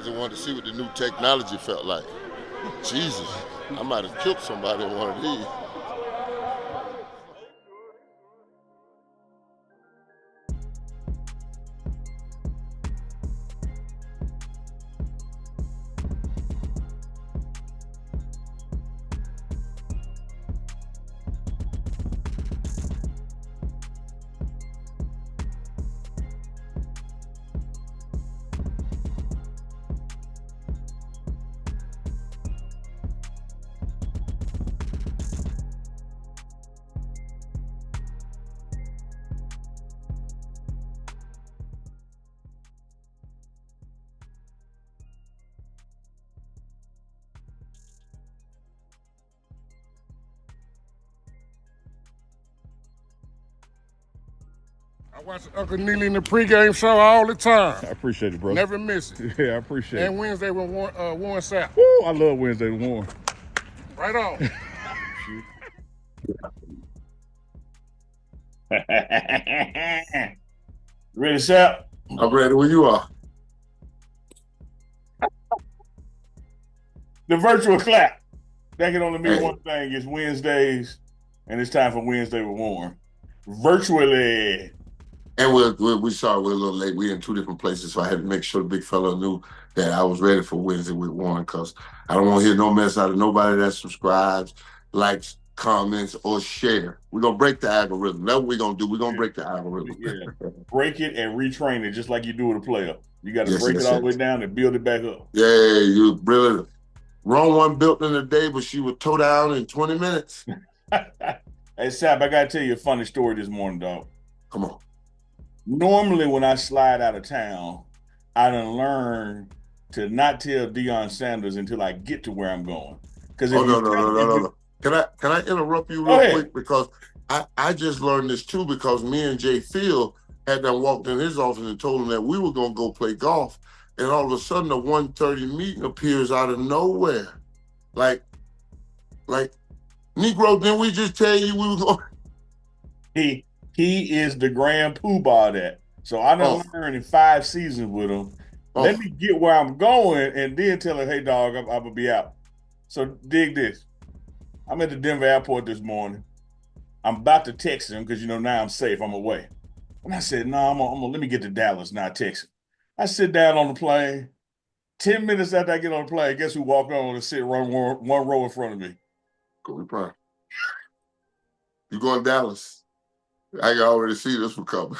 just wanted to see what the new technology felt like. Jesus, I might have killed somebody in one of these. I watch Uncle Neely in the pregame show all the time. I appreciate it, bro. Never miss it. Yeah, I appreciate it. And Wednesday with Warren Sapp. Woo, I love Wednesday with Warren. Right on. Ready, Sapp? I'm ready when you are. The virtual clap. That can only mean Hey. one thing. It's Wednesdays, and it's time for Wednesday with Warren. Virtually. And we sorry we're a little late. We're in two different places, so I had to make sure the big fella knew that I was ready for Wednesday with Warren, because I don't want to hear no mess out of nobody that subscribes, likes, comments, or share. We're going to break the algorithm. That's what we're going to do. We're going to break the algorithm. Yeah. Break it and retrain it just like you do with a player. You got to Yes, break yes, it all the yes. way down and build it back up. Yeah, you brilliant. Wrong one built in a day, but she would toe down in 20 minutes. Hey, Sapp, I got to tell you a funny story this morning, dog. Come on. Normally, when I slide out of town, I done learned to not tell Deion Sanders until I get to where I'm going. Oh, no. Can I interrupt you real quick? Because I just learned this too, because me and Jay Field had done walked in his office and told him that we were going to go play golf. And all of a sudden, a 1:30 meeting appears out of nowhere. Like, Negro, didn't we just tell you we were going? He is the grand poobah of that. So I done learned in 5 seasons with him. Let me get where I'm going and then tell him, hey, dog, I'm going to be out. So dig this. I'm at the Denver airport this morning. I'm about to text him because, now I'm safe. I'm away. And I said, no, I'm gonna let me get to Dallas, not text him. I sit down on the plane. 10 minutes after I get on the plane, guess who walked on and sit one row in front of me? Kobe Bryant. You going to Dallas? I can already see this one coming.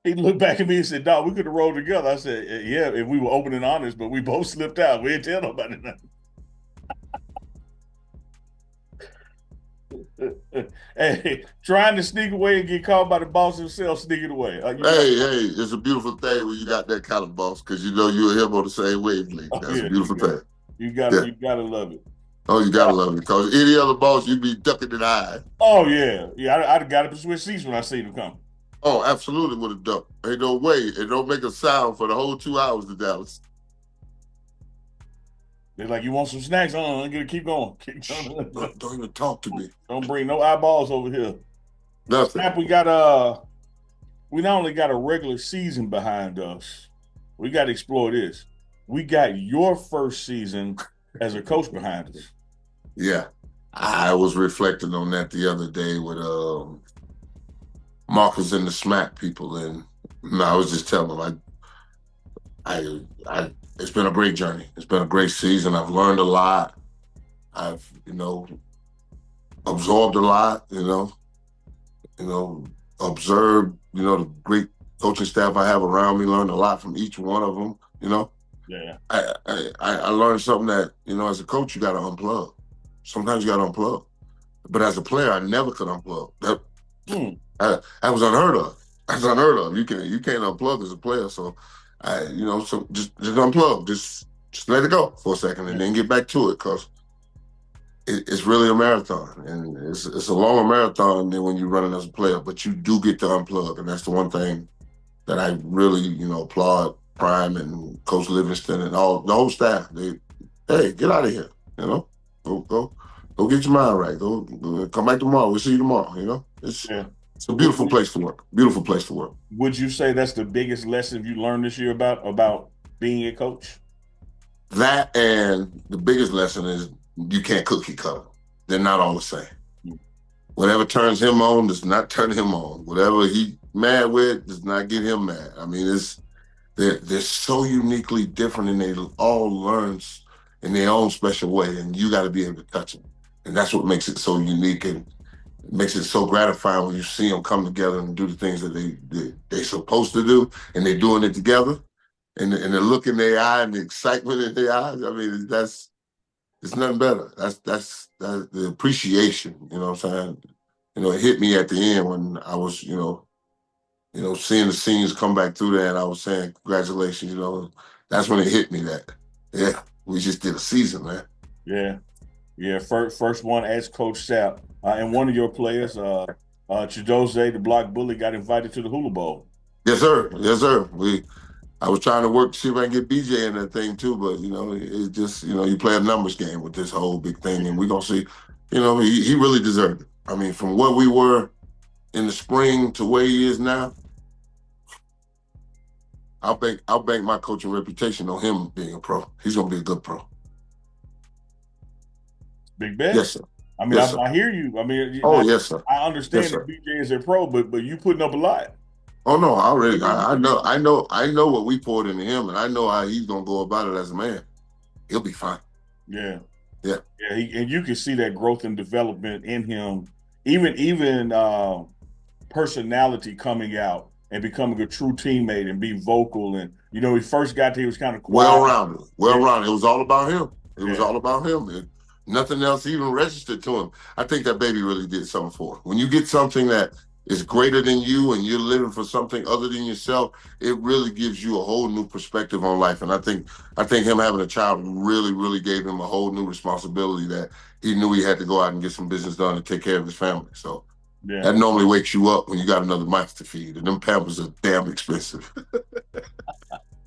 He looked back at me and said, dog, we could have rolled together. I said, yeah, if we were open and honest, but we both slipped out. We didn't tell nobody nothing. Hey, trying to sneak away and get caught by the boss himself sneaking away. Hey, it's a beautiful thing when you got that kind of boss, because you and him on the same wavelength. That's a beautiful thing. You gotta love it. Oh, you gotta love it, because any other boss, you'd be ducking in the eye. Oh yeah. I'd got to switch seats when I seen him come. Oh, absolutely would have ducked. Ain't no way. It don't make a sound for the whole 2 hours to Dallas. They're like, you want some snacks? I'm gonna keep going. Don't even talk to me. Don't bring no eyeballs over here. Nothing. Snap, we not only got a regular season behind us, we got to explore this. We got your first season as a coach behind us. Yeah. I was reflecting on that the other day with Marcus and the Smack people, and I was just telling them it's been a great journey. It's been a great season. I've learned a lot. I've, absorbed a lot, observed, the great coaching staff I have around me, learned a lot from each one of them, Yeah. I learned something that, as a coach, you got to unplug. Sometimes you got to unplug. But as a player, I never could unplug. That was unheard of. That's unheard of. You can't unplug as a player. So, so just unplug. Just let it go for a second and then get back to it, because it's really a marathon, and it's a longer marathon than when you're running as a player. But you do get to unplug, and that's the one thing that I really, applaud Prime and Coach Livingston and the whole staff. Hey, get out of here. Go get your mind right. Go come back tomorrow. We'll see you tomorrow. It's a beautiful place to work. Beautiful place to work. Would you say that's the biggest lesson you learned this year about being a coach? That, and the biggest lesson is you can't cookie cutter. They're not all the same. Whatever turns him on does not turn him on. Whatever he mad with does not get him mad. I mean, they're so uniquely different, and they all learn in their own special way, and you got to be able to touch them. And that's what makes it so unique, and it makes it so gratifying when you see them come together and do the things that they're supposed to do, and they're doing it together, and the look in their eye and the excitement in their eyes. I mean, it's nothing better. That's the appreciation. You know what I'm saying? You know, it hit me at the end when I was, seeing the scenes come back through there, and I was saying, congratulations. You know, that's when it hit me that, yeah, we just did a season, man. Yeah. First one as Coach Sapp, and one of your players, Chidozie, the block bully, got invited to the Hula Bowl. Yes, sir. Yes, sir. I was trying to work to see if I can get BJ in that thing too, but it's just you play a numbers game with this whole big thing, and we're gonna see. He really deserved it. I mean, from where we were in the spring to where he is now, I'll bank my coaching reputation on him being a pro. He's gonna be a good pro. Big bet. Yes, sir. I mean, yes, I hear you. I mean, yes, sir. I understand that BJ is a pro, but you putting up a lot. Oh no, I know what we poured into him, and I know how he's gonna go about it as a man. He'll be fine. Yeah. Yeah. And you can see that growth and development in him, even personality coming out and becoming a true teammate and be vocal. And he first got there, he was kind of quiet. Well-rounded. It was all about him. It was all about him. And nothing else even registered to him. I think that baby really did something for him. When you get something that is greater than you and you're living for something other than yourself, it really gives you a whole new perspective on life. And I think him having a child really, really gave him a whole new responsibility that he knew he had to go out and get some business done and take care of his family. So that normally wakes you up when you got another mouth to feed. And them Pampers are damn expensive.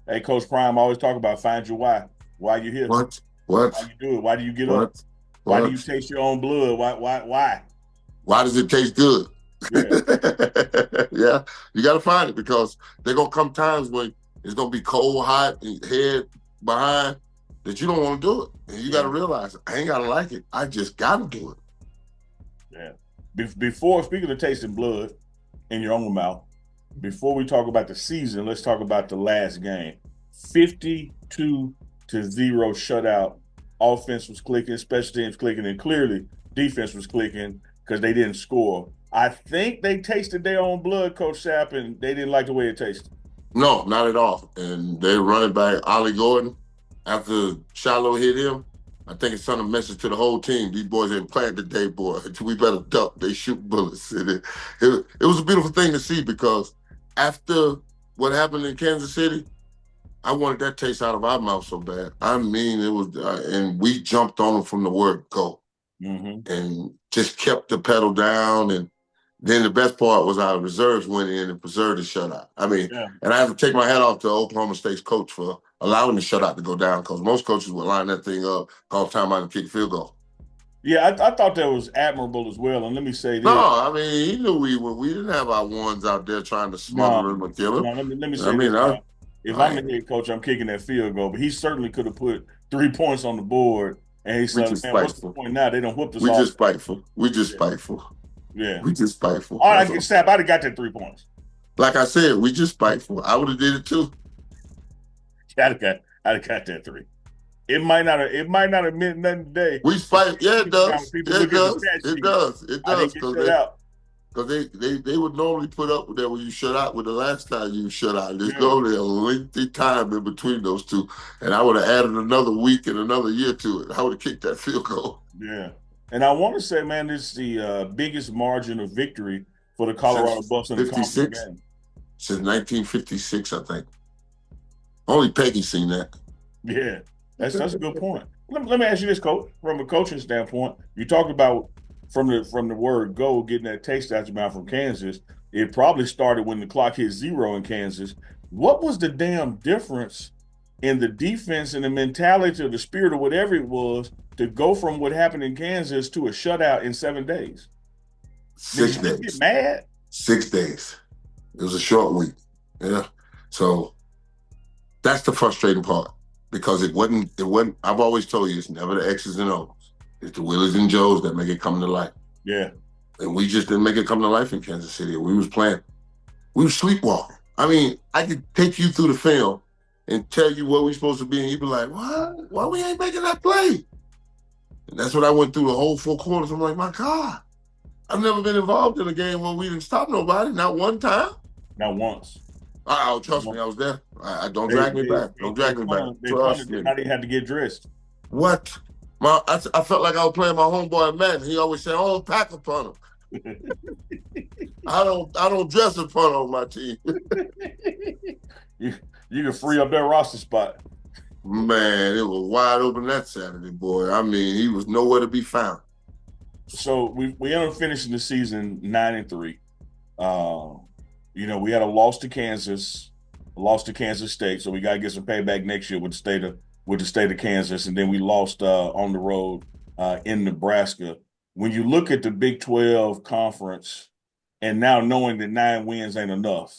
Hey, Coach Prime, I always talk about find your why. Why you here? What? Why you do it? Why do you get up? Why do you taste your own blood? Why? Why does it taste good? Yeah. Yeah, you got to find it, because there going to come times when it's going to be cold, hot, and head behind that you don't want to do it. And you got to realize, I ain't got to like it. I just got to do it. Yeah. Before, speaking of tasting blood in your own mouth, before we talk about the season, let's talk about the last game. 52-0 shutout. Offense was clicking, special teams clicking, and clearly defense was clicking because they didn't score. I think they tasted their own blood, Coach Sapp, and they didn't like the way it tasted. No, not at all. And they're running back Ollie Gordon, after Shiloh hit him, I think it sent a message to the whole team. These boys ain't playing today, boy. We better duck. They shoot bullets. And it was a beautiful thing to see, because after what happened in Kansas City, I wanted that taste out of our mouth so bad. I mean, it was, and we jumped on them from the word go, and just kept the pedal down. And then the best part was our reserves went in and preserved the shutout. I mean, and I have to take my hat off to Oklahoma State's coach for allowing the shutout to go down, because most coaches would line that thing up, call timeout, and kick a field goal. Yeah, I thought that was admirable as well. And let me say this. No, I mean, he knew we didn't have our ones out there trying to smother him or kill him. No, let me say this. If I'm the head coach, I'm kicking that field goal. But he certainly could have put 3 points on the board. And he said, man, what's the point now? They don't whoop us off. We just spiteful. Yeah. We just spiteful. All right, Sapp, I'd have got that 3 points. Like I said, we just spiteful. I would have did it too. I'd have got that 3. It might not have meant nothing today. We spite. Yeah, it does. It does. Because they would normally put up with that when you shut out with the last time you shut out. There's normally a lengthy time in between those two. And I would have added another week and another year to it. I would have kicked that field goal. Yeah. And I want to say, man, this is the biggest margin of victory for the Colorado Buffs in the conference game. Since 1956, I think. Only Peggy seen that. Yeah, that's a good point. Let me ask you this, Coach. From a coaching standpoint, you talked about from the word go, getting that taste out your mouth from Kansas. It probably started when the clock hit 0 in Kansas. What was the damn difference in the defense and the mentality or the spirit or whatever it was to go from what happened in Kansas to a shutout in 7 days? 6 days. Did you get mad? 6 days. It was a short week. Yeah. So That's the frustrating part because it wasn't. I've always told you it's never the X's and O's. It's the Willies and Joes that make it come to life. Yeah. And we just didn't make it come to life in Kansas City. We was playing. We were sleepwalking. I mean, I could take you through the film and tell you where we're supposed to be, and you'd be like, what? Why we ain't making that play? And that's what I went through the whole 4 quarters. I'm like, my God, I've never been involved in a game where we didn't stop nobody, not one time. Not once. Oh, trust me, I was there. I don't drag me back. Don't drag me back. Trust me. How they had to get dressed. What? I felt like I was playing my homeboy Madden. He always said, "Oh, pack a punter." I don't dress a punter on my team. you can free up that roster spot. Man, it was wide open that Saturday, boy. I mean, he was nowhere to be found. So we ended up finishing the season 9-3. We had a loss to Kansas, a loss to Kansas State, so we got to get some payback next year with the state of Kansas, and then we lost on the road in Nebraska. When you look at the Big 12 conference, and now knowing that 9 wins ain't enough,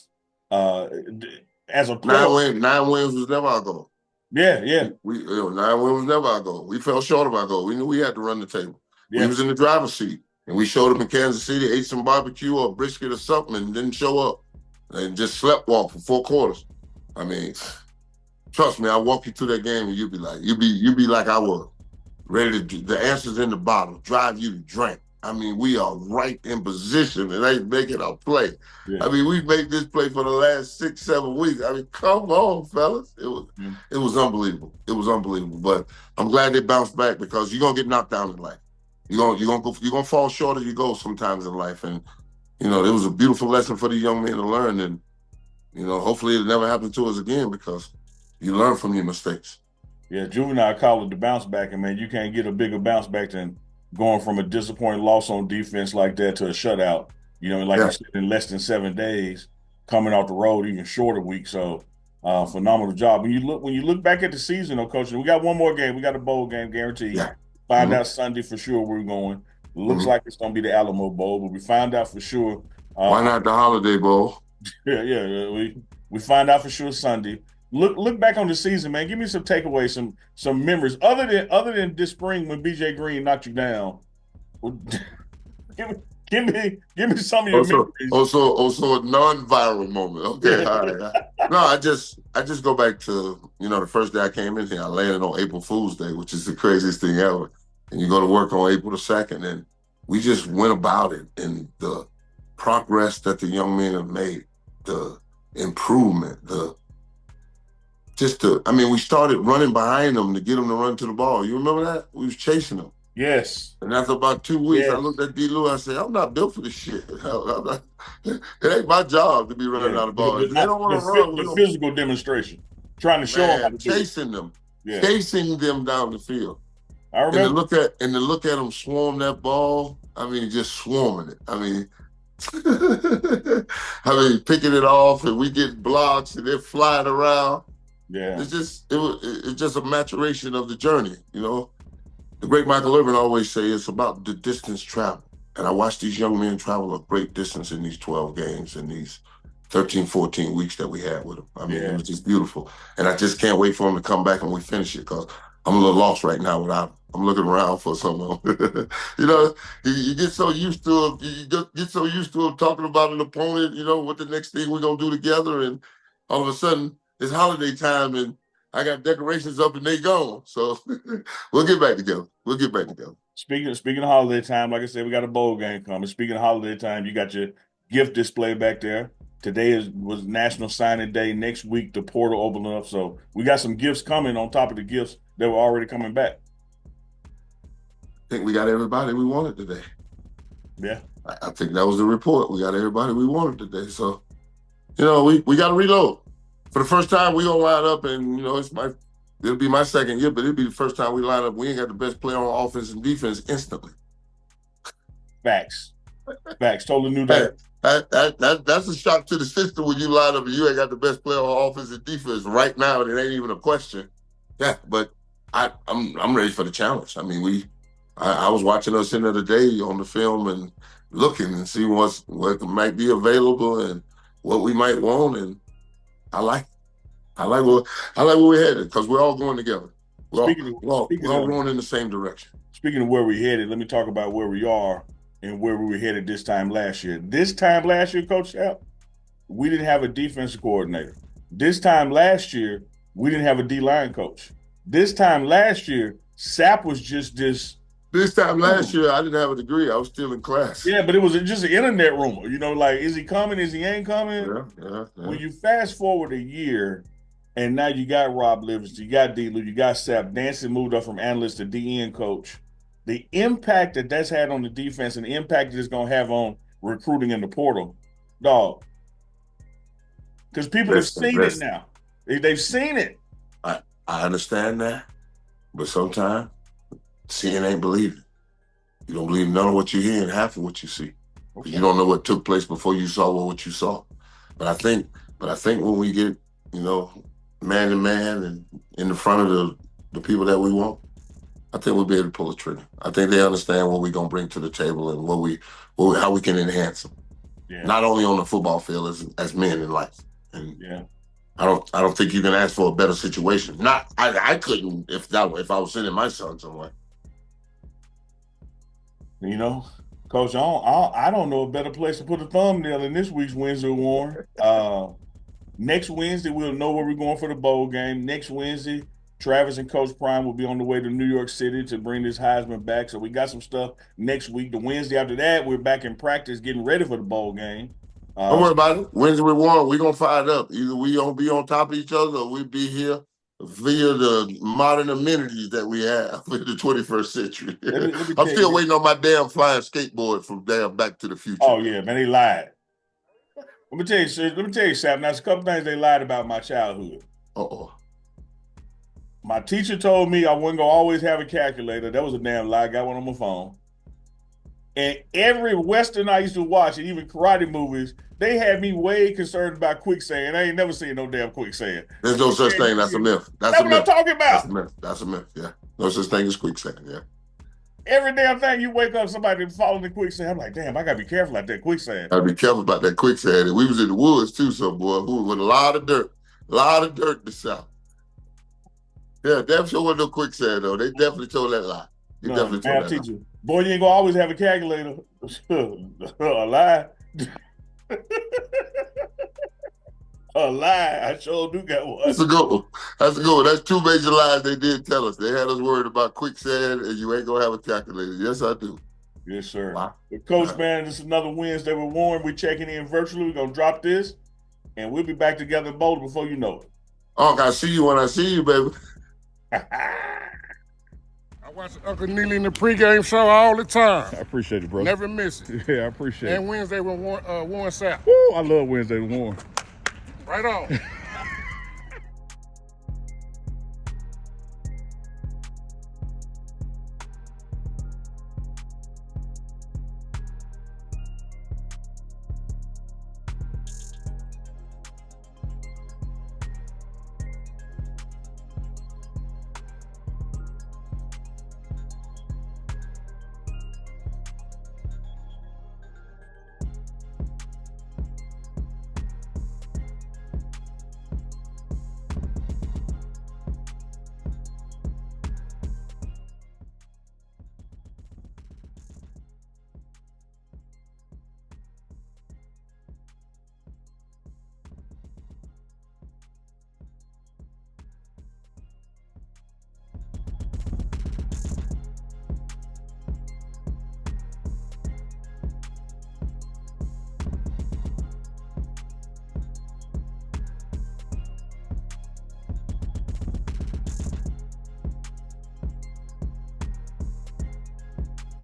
as a player, 9 wins was never our goal. Yeah. 9 wins was never our goal. We fell short of our goal. We knew we had to run the table. Yeah. We was in the driver's seat, and we showed up in Kansas City, ate some barbecue or brisket or something, and didn't show up, and just sleptwalk for 4 quarters. I mean, trust me, I walk you through that game, and you'd be like I was, ready to do the answers in the bottle, drive you to drink. I mean, we are right in position and ain't making our play. Yeah. I mean, we made this play for the last 6-7 weeks. I mean, come on, fellas. It was unbelievable. It was unbelievable. But I'm glad they bounced back because you're gonna get knocked down in life. You're gonna fall short as you go sometimes in life. And it was a beautiful lesson for the young men to learn. And hopefully it never happens to us again because you learn from your mistakes. Yeah, Juvenile call it the bounce back, and man, you can't get a bigger bounce back than going from a disappointing loss on defense like that to a shutout. You said, in less than 7 days, coming off the road, even shorter week. So, phenomenal job. When you look back at the season, though, Coach, we got one more game. We got a bowl game guaranteed. Yeah. Find out Sunday for sure where we're going. Looks like it's going to be the Alamo Bowl, but we find out for sure. Why not the Holiday Bowl? Yeah. We find out for sure Sunday. Look back on the season, man. Give me some takeaways, some memories. Other than this spring when BJ Green knocked you down. Give me some of your memories. Also a non-viral moment. Okay, all right. No, I just go back to the first day I came in here. I landed on April Fool's Day, which is the craziest thing ever. And you go to work on April the 2nd, and we just went about it, and the progress that the young men have made, the improvement, we started running behind them to get them to run to the ball. You remember that? We was chasing them. Yes. And after about 2 weeks, I looked at D. Lou. I said, I'm not built for this shit. It ain't my job to be running out of the ball. If they don't want to run. The physical demonstration. Trying to show them how to chasing them. Yeah. Chasing them down the field. I remember. And to look at them swarm that ball, just swarming it. Picking it off, and we get blocks, and they're flying around. Yeah, it's just a maturation of the journey. The great Michael Irvin always say it's about the distance traveled, and I watched these young men travel a great distance in these 12 games and these 13, 14 weeks that we had with them. It was just beautiful, and I just can't wait for them to come back and we finish it because I'm a little lost right now without them. I'm looking around for someone. You get so used to him. You get so used to him talking about an opponent. What the next thing we're gonna do together, and all of a sudden it's holiday time, and I got decorations up, and they gone. So we'll get back together. Speaking of holiday time, like I said, we got a bowl game coming. Speaking of holiday time, you got your gift display back there. Today was National Signing Day. Next week, the portal opening up. So we got some gifts coming on top of the gifts that were already coming back. I think we got everybody we wanted today. Yeah. I think that was the report. We got everybody we wanted today. So, we got to reload. For the first time, we gonna line up, and it'll be my second year, but it'll be the first time we line up. We ain't got the best player on offense and defense instantly. Facts. Totally new day. That's a shock to the system when you line up and you ain't got the best player on offense and defense right now. It ain't even a question. Yeah, but I'm ready for the challenge. I was watching us the other day on the film and looking and see what might be available and what we might want, and I like it. I like where we're headed because we're all going together. We're all Speaking going in the same direction. Speaking of where we're headed, let me talk about where we are and where we were headed this time last year. This time last year, Coach Sapp, we didn't have a defensive coordinator. This time last year, we didn't have a D-line coach. This time last year, Sapp was just this. This time last year, I didn't have a degree. I was still in class. Yeah, but it was just an internet rumor. You know, like, is he coming? Is he ain't coming? Yeah. When you fast forward a year, and now you got Rob Livingston, you got D-Lou, you got Sapp. Dancy moved up from analyst to DN coach. The impact that that's had on the defense and the impact that it's going to have on recruiting in the portal, dog. Because people have seen it now. They've seen it. I understand that, but sometimes seeing ain't believing. You don't believe none of what you hear and half of what you see. Okay. You don't know what took place before you saw what you saw. But I think when we get, man to man and in the front of the people that we want, I think we'll be able to pull a trigger. I think they understand what we're gonna bring to the table and how we can enhance them. Yeah. Not only on the football field as men in life. And yeah. I don't think you can ask for a better situation. I couldn't if I was sending my son somewhere. Coach, I don't know a better place to put a thumbnail in this week's Wednesday Warren. Next Wednesday, we'll know where we're going for the bowl game. Next Wednesday, Travis and Coach Prime will be on the way to New York City to bring this Heisman back. So we got some stuff next week. The Wednesday after that, we're back in practice getting ready for the bowl game. Don't worry about it. Wednesday we won. We're going to fire it up. Either we going to be on top of each other or we be here via the modern amenities that we have in the 21st century. I'm still waiting on my damn flying skateboard from damn Back to the Future. Oh, yeah, man, they lied. Let me tell you, Sam. Now, there's a couple things they lied about my childhood. Uh-oh. My teacher told me I wasn't going to always have a calculator. That was a damn lie. I got one on my phone. And every Western I used to watch, and even karate movies, they had me way concerned about quicksand. I ain't never seen no damn quicksand. There's no such thing. That's a myth. That's what I'm talking about. That's a myth, yeah. No such thing as quicksand, yeah. Every damn thing you wake up, somebody falling in quicksand. I'm like, damn, I got to be careful about that quicksand. Got to be careful about that quicksand. And we was in the woods, too, boy, with a lot of dirt. A lot of dirt in the south. Yeah, damn sure wasn't no quicksand, though. They definitely told that lie. They definitely told that lie. Boy, you ain't gonna always have a calculator. A lie. A lie. I sure do got one. That's a good one. That's two major lies they did tell us. They had us worried about quicksand and you ain't gonna have a calculator. Yes, I do. Yes, sir. Wow. Coach, man, this is another Wednesday with Warren. We're checking in virtually. We're gonna drop this and we'll be back together in Boulder before you know it. Oh, I see you when I see you, baby. I watch Uncle Neely in the pregame show all the time. I appreciate it, brother. Never miss it. Yeah, I appreciate it. And Wednesday with Warren Sapp. Woo, I love Wednesday with Warren. Right on.